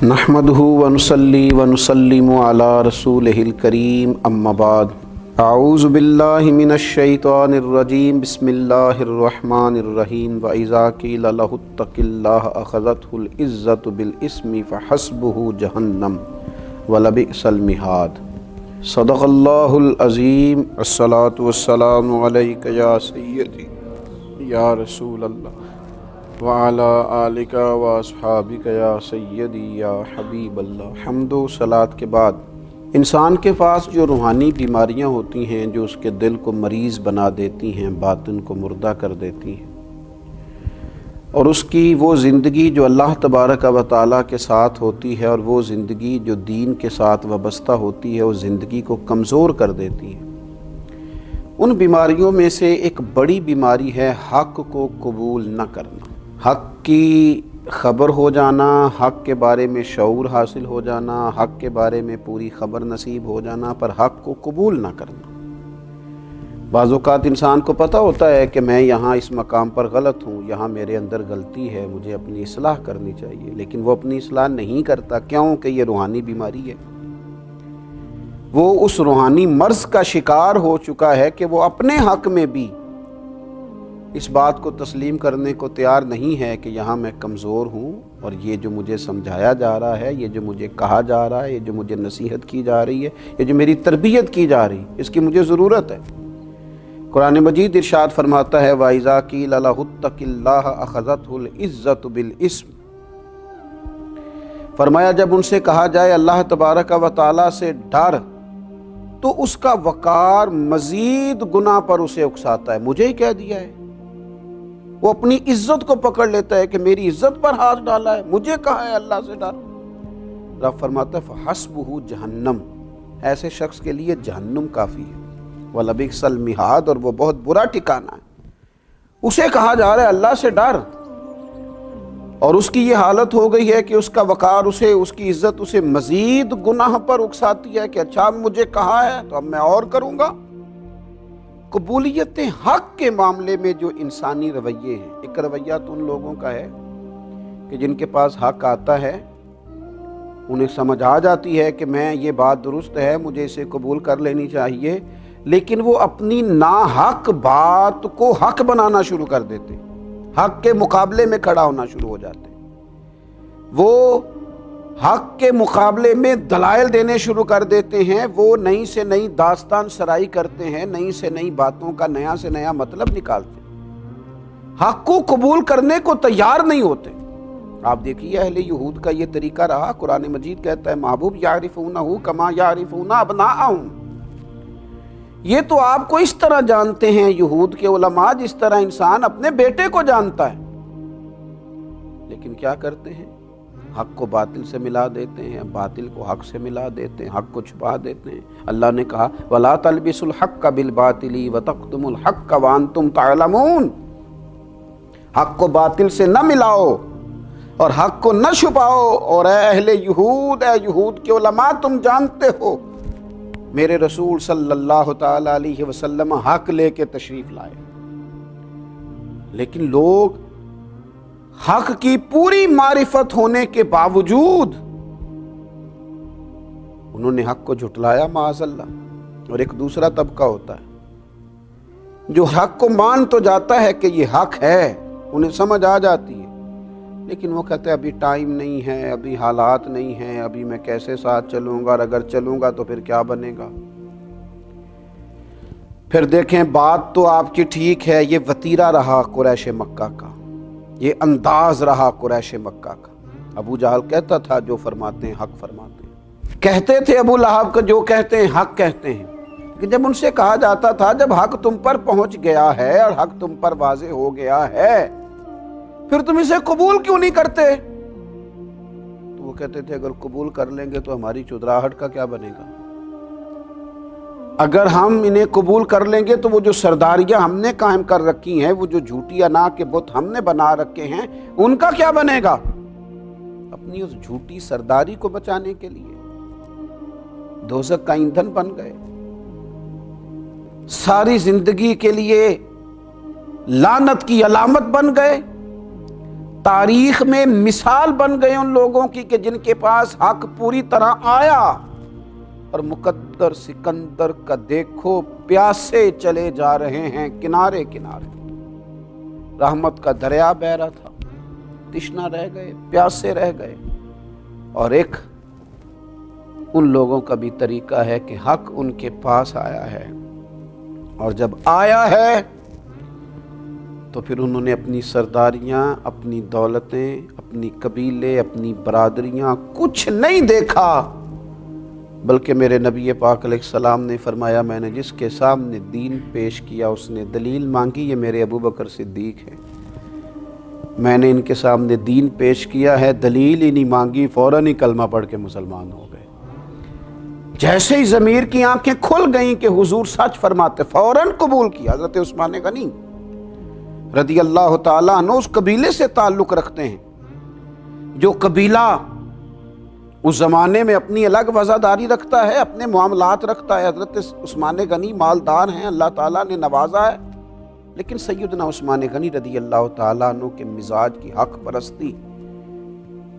नहमदुहु व नुसल्ली व नुसल्लिमु अला रसूलिहिल करीम अम्मा बाद अऊज़ु बिल्लाहि मिनश शैतानिर रजीम बिस्मिल्लाहिर रहमानिर रहीम व इज़ा क़ील लहुत्तक़िल्लाह अख़ज़तहुल इज़्ज़तु बिल इस्मि फ़हस्बुहु जहन्नम व लबिअसल मिहाद। सदक़ल्लाहुल अज़ीम। अस्सलातु वस्सलामु अलैका या सय्यदी या रसूलल्लाह व अला आलिका व अस्हाबिका या सय्यदी या हबीबल्लाह। हम्दो सलात के बाद इंसान के पास जो रूहानी बीमारियां होती हैं, जो उसके दिल को मरीज़ बना देती हैं, बातिन को मुर्दा कर देती हैं, और उसकी वो ज़िंदगी जो अल्लाह तबारक व तआला के साथ होती है और वो ज़िंदगी जो दीन के साथ वाबस्ता होती है, वो ज़िंदगी को कमज़ोर कर देती है। उन बीमारियों में से एक बड़ी बीमारी है हक़ को कबूल न करना। हक़ की ख़बर हो जाना, हक़ के बारे में शऊर हासिल हो जाना, हक़ के बारे में पूरी ख़बर नसीब हो जाना, पर हक़ को कबूल ना करना। बाज़ औक़ात इंसान को पता होता है कि मैं यहाँ इस मकाम पर गलत हूँ, यहाँ मेरे अंदर गलती है, मुझे अपनी इस्लाह करनी चाहिए, लेकिन वो अपनी इस्लाह नहीं करता। क्यों? कि ये रूहानी बीमारी है। वो उस रूहानी मर्ज़ का शिकार हो चुका है कि वो अपने हक़ में भी इस बात को तस्लीम करने को तैयार नहीं है कि यहाँ मैं कमज़ोर हूँ और ये जो मुझे समझाया जा रहा है, ये जो मुझे कहा जा रहा है, ये जो मुझे नसीहत की जा रही है, ये जो मेरी तरबियत की जा रही है, इसकी मुझे ज़रूरत है। कुरान मजीद इरशाद फरमाता है वइज़ा क़ील लहुत्तक़िल्लाह अख़ज़तहुल इज़्ज़तु बिल इस्म। फरमाया जब उनसे कहा जाए अल्लाह तबारक व तआला से डर, तो उसका वक़ार मज़ीद गुनाह पर उसे उकसाता है। मुझे ही कह दिया है। वो अपनी इज्जत को पकड़ लेता है कि मेरी इज्जत पर हाथ डाला है, मुझे कहा है अल्लाह से डर। रब फरमाता है फ़हस्बुहु जहन्नम, ऐसे शख्स के लिए जहन्नुम काफ़ी है। व लबिअसल मिहाद, और वो बहुत बुरा ठिकाना है। उसे कहा जा रहा है अल्लाह से डर, और उसकी ये हालत हो गई है कि उसका वक़ार उसे, उसकी इज्जत उसे मज़ीद गुनाह पर उकसाती है कि अच्छा मुझे कहा है तो अब मैं और करूँगा। कबूलियत हक़ के मामले में जो इंसानी रवैये हैं, एक रवैया तो उन लोगों का है कि जिनके पास हक़ आता है, उन्हें समझ आ जाती है कि मैं ये बात दुरुस्त है, मुझे इसे कबूल कर लेनी चाहिए, लेकिन वो अपनी नाहक बात को हक़ बनाना शुरू कर देते, हक़ के मुकाबले में खड़ा होना शुरू हो जाते। वो हक़ के मुकाबले में दलाइल देने शुरू कर देते हैं। वो नई से नई दास्तान सराई करते हैं, नई से नई बातों का नया से नया मतलब निकालते हैं, हक़ को कबूल करने को तैयार नहीं होते। आप देखिए अहले यहूद का ये तरीका रहा। कुरान मजीद कहता है महबूब यारिफूनहु कमा यारिफूना अबनाअहुम। ये तो आपको इस तरह जानते हैं यहूद के उलमा जिस तरह इंसान अपने बेटे को जानता है, लेकिन क्या करते हैं? हक़ को बातिल से मिला देते हैं, बातिल को हक़ से मिला देते हैं, हक़ को छुपा देते हैं। अल्लाह ने कहा वला तलबिसुल हक़्क़ बिल बातिली व तक़्तुमुल हक़्क़ व अंतुम तअलमून। हक़ को बातिल से न मिलाओ और हक़ को न छुपाओ। और ऐ अहले यहूद, ऐ यहूद के उलमा, तुम जानते हो मेरे रसूल सल्लल्लाहु तआला अलैहि वसल्लम हक़ लेके तशरीफ़ लाए, लेकिन लोग हक़ की पूरी मारिफत होने के बावजूद उन्होंने हक़ को झुटलाया माअज़ल्लाह। और एक दूसरा तबका होता है जो हक़ को मान तो जाता है कि ये हक़ है, उन्हें समझ आ जाती है, लेकिन वो कहते हैं अभी टाइम नहीं है, अभी हालात नहीं हैं, अभी मैं कैसे साथ चलूँगा, और अगर चलूँगा तो फिर क्या बनेगा। फिर देखें बात तो आपकी ठीक है, ये वतीरा रहा कुरैश मक्का का, ये अंदाज रहा कुरैश मक्का का। अबू जहल कहता था जो फरमाते हैं हक़ फरमाते हैं, कहते थे अबू लहब का जो कहते हैं हक़ कहते हैं। लेकिन जब उनसे कहा जाता था जब हक़ तुम पर पहुंच गया है और हक़ तुम पर वाज़े हो गया है, फिर तुम इसे कबूल क्यों नहीं करते? तो वो कहते थे अगर कबूल कर लेंगे तो हमारी चुदराहट का क्या बनेगा। अगर हम इन्हें कबूल कर लेंगे तो वो जो सरदारियां हमने कायम कर रखी हैं, वो जो झूठी अना के बुत हमने बना रखे हैं, उनका क्या बनेगा। अपनी उस झूठी सरदारी को बचाने के लिए दोज़ख का ईंधन बन गए, सारी जिंदगी के लिए लानत की अलामत बन गए। तारीख में मिसाल बन गए उन लोगों की कि जिनके पास हक पूरी तरह आया, और मुकद्दर सिकंदर का देखो प्यासे चले जा रहे हैं किनारे किनारे। रहमत का दरिया बह रहा था, तिश्ना रह गए, प्यासे रह गए। और एक उन लोगों का भी तरीका है कि हक उनके पास आया है, और जब आया है तो फिर उन्होंने अपनी सरदारियां, अपनी दौलतें, अपनी कबीले, अपनी बरादरियां कुछ नहीं देखा, बल्कि मेरे नबी पाक अलैहिस्सलाम ने फरमाया, मैंने जिसके सामने दीन पेश किया उसने दलील मांगी, ये मेरे अबू बकर सिद्दीक हैं। मैंने इनके सामने दीन पेश किया है, दलील ही नहीं मांगी, फौरन ही कलमा पढ़ के मुसलमान हो गए। जैसे ही ज़मीर की आंखें खुल गईं कि हुजूर सच फरमाते, फौरन कबूल किया। हज़रत उस्मान गनी रदी अल्लाह ताला अन्हु उस कबीले से ताल्लुक़ रखते हैं जो कबीला उस ज़माने में अपनी अलग वज़ादारी रखता है, अपने मामलात रखता है। हज़रत उस्मान गनी मालदार हैं, अल्लाह ताला ने नवाजा है, लेकिन सैयदना उस्मान गनी रदी अल्लाह ताला अन्हु के मिजाज की हक परस्ती,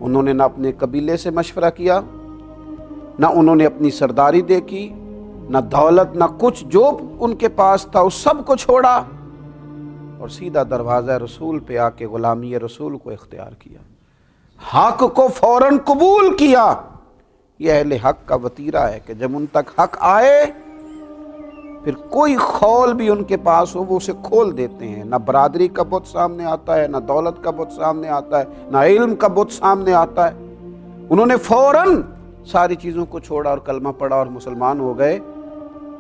उन्होंने ना अपने कबीले से मशवरा किया, ना उन्होंने अपनी सरदारी देखी, ना दौलत, ना कुछ जो उनके पास था उस सब को छोड़ा और सीधा दरवाज़ा रसूल पे आके गुलामी रसूल को इख्तियार किया, हक को फौरन कबूल किया। यह अहले हक का वतीरा है कि जब उन तक हक आए फिर कोई खौल भी उनके पास हो वो उसे खोल देते हैं। ना बरादरी का बुत सामने आता है, ना दौलत का बुत सामने आता है, ना इल्म का बुत सामने आता है। उन्होंने फौरन सारी चीज़ों को छोड़ा और कलमा पढ़ा और मुसलमान हो गए।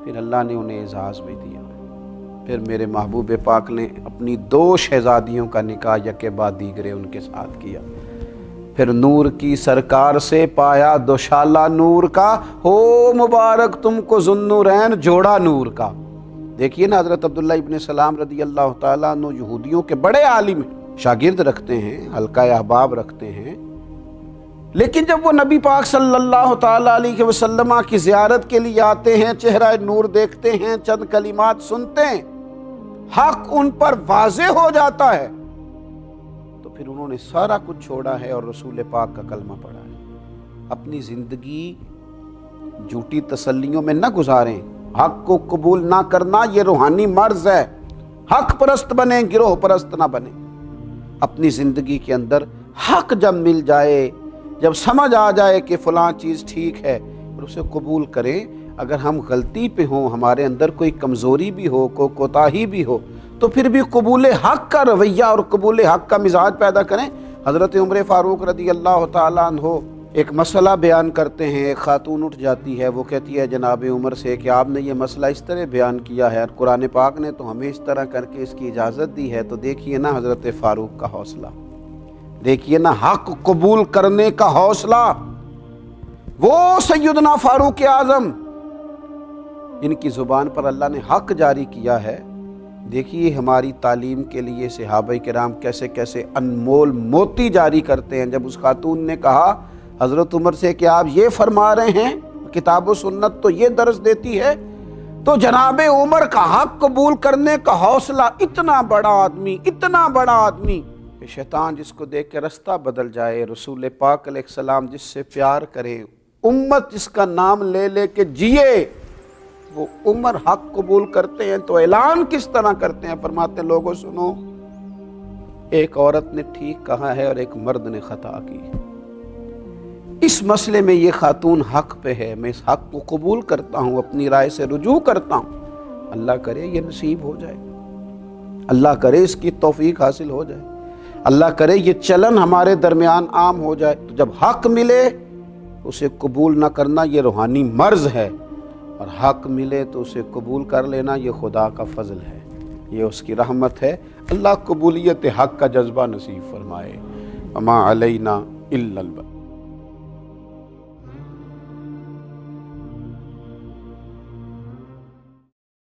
फिर अल्लाह ने उन्हें एजाज़ भी दिया। फिर मेरे महबूब पाक ने अपनी 2 शहजादियों का निकाह यके बाद दीगरे उनके साथ किया। फिर नूर की सरकार से पाया दोशाला नूर का, हो मुबारक तुमको ज़ुन्नूरैन जोड़ा नूर का। देखिए ना, हज़रत अब्दुल्ला इब्न सलाम रदी अल्लाह ताला अन्हु यहूदियों के बड़े आलिम हैं, शागिर्द रखते हैं, हल्का अहबाब रखते हैं, लेकिन जब वो नबी पाक सल्लल्लाहु ताला अलैहि वसल्लम की ज़ियारत के लिए आते हैं, चेहरा नूर देखते हैं, चंद कलिमात सुनते हैं, हक उन पर वाज़े हो जाता है, तो फिर उन्होंने सारा कुछ छोड़ा है और रसूल पाक का कलमा पढ़ा है। अपनी ज़िंदगी झूठी तसल्लियों में न गुजारें। हक को कबूल ना करना ये रूहानी मर्ज़ है। हक परस्त बने, गिरोह परस्त ना बने। अपनी ज़िंदगी के अंदर हक जब मिल जाए, जब समझ आ जाए कि फ़लाँ चीज़ ठीक है, और उसे कबूल करें। अगर हम गलती पे हों, हमारे अंदर कोई कमज़ोरी भी हो, कोई कोताही भी हो, तो फिर भी कबूल हक़ का रवैया और कबूल हक़ का मिजाज पैदा करें। हज़रत उमर फ़ारूक रदी अल्लाह ताला अन्हो एक मसला बयान करते हैं। एक खातून उठ जाती है, वो कहती है जनाब उमर से कि आपने ये मसला इस तरह बयान किया है, कुरान पाक ने तो हमें इस तरह करके इसकी इजाज़त दी है। तो देखिए ना हज़रत फ़ारूक का हौसला, देखिए ना हक़ कबूल करने का हौसला। वो सैयदना फ़ारूक आज़म, इनकी ज़ुबान पर अल्लाह ने हक़ जारी किया है। देखिए हमारी तालीम के लिए सहाबा किराम कैसे कैसे अनमोल मोती जारी करते हैं। जब उस खातून ने कहा हज़रत उमर से कि आप ये फरमा रहे हैं, किताब व सुन्नत तो ये दर्ज देती है, तो जनाब उमर का हक़ कबूल करने का हौसला। इतना बड़ा आदमी, इतना बड़ा आदमी कि शैतान जिसको देख के रास्ता बदल जाए। रसूल पाक अलैहिस्सलाम जिससे प्यार करे, उम्मत जिसका नाम ले ले के जिए, वो उमर हक कबूल करते हैं तो ऐलान किस तरह करते हैं। फरमाते हैं लोगों सुनो, एक औरत ने ठीक कहा है और एक मर्द ने खता की। इस मसले में ये खातून हक पे है, मैं इस हक को कबूल करता हूँ, अपनी राय से रुजू करता हूँ। अल्लाह करे ये नसीब हो जाए, अल्लाह करे इसकी तौफीक हासिल हो जाए, अल्लाह करे ये चलन हमारे दरमियान आम हो जाए। तो जब हक मिले उसे कबूल ना करना ये रूहानी मर्ज़ है, और हक मिले तो उसे कबूल कर लेना ये खुदा का फजल है, ये उसकी रहमत है। अल्लाह कबूलियत हक का जज्बा नसीब फरमाए। अमा अलैना इल्लल बलाग।